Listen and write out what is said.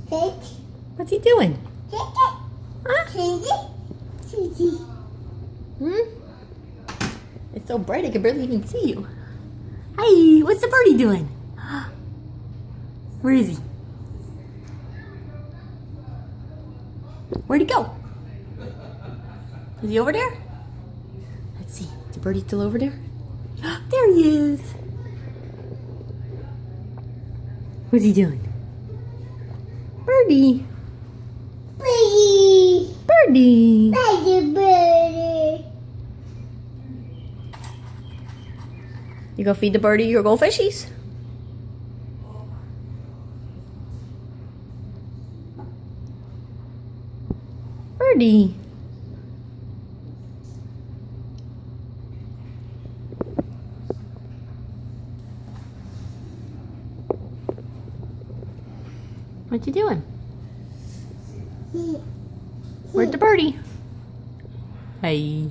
What's he doing? Huh? It's so bright I can barely even see you. Hi, what's the birdie doing? Where is he? Where'd he go? Is he over there? Let's see. Is the birdie still over there? There he is. What's he doing? Birdie. Birdie. Birdie. Birdie. You go feed the birdie your goldfishies? Birdie. What you doing? Where's the birdie? Hey.